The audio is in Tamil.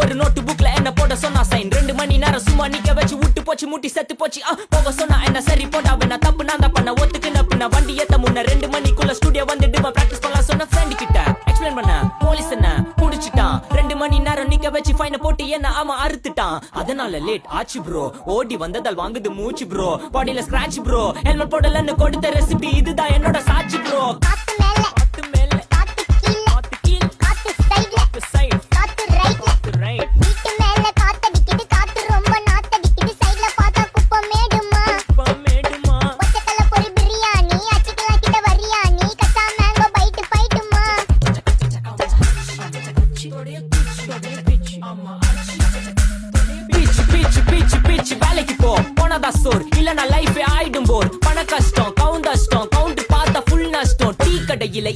ஒரு நோட்டு புக்ல என்ன போட சொன்னா சைன் 2 மணி நேரம் சும்மா நிக்க வச்சு விட்டு போச்சு முட்டி செத்து போச்சு போக சொன்னா என்ன சரி போட்டா வேணா தப்பு நான் தான் பண்ண ஒத்துக்குன பின்ன வண்டி ஏத்த முன்ன 2 மணிக்குள்ள ஸ்டுடியோ வந்துட்டு பிராக்டிஸ் பண்ணலாம் சொன்ன ஃப்ரெண்ட் கிட்ட எக்ஸ்பிளைன் பண்ண போலீஸ் என்ன புடிச்சிட்டான் 2 மணி நேரம் நிக்க வச்சு ஃபைன போட்டு என்ன ஆமா அறுத்துட்டான் அதனால லேட் ஆச்சு ப்ரோ ஓடி வந்ததால் வாங்குது மூச்சு ப்ரோ பாடியில ஸ்கிராட்ச் ப்ரோ ஹெல்மெட் போடலன்னு கொடுத்த ரெசிபி இதுதான் என்னோட சாட்சி ப்ரோ காத்து மேல காத்து கீழ காத்து சைடுல காத்து ரைட் வீட்டு மேல காத்தடிக்குது காத்து ரொம்ப நாத்தடிக்குது சைடுல பார்த்தா குப்பை மேடுமா ஒச்சக்கல்ல பொரி பிரியாணி அச்சிக்கலாம் கிட்ட வரியாணி கச்சா மேங்கோ பைட்டு பைட்டுமா பீச் வேலைக்கு போ போனதா சோர் இல்லனா லைஃபே ஆயிடும் போர் பண கஷ்டம் கவுண்ட் பார்த்தா ஃபுல் நஷ்டம் டீ கடையில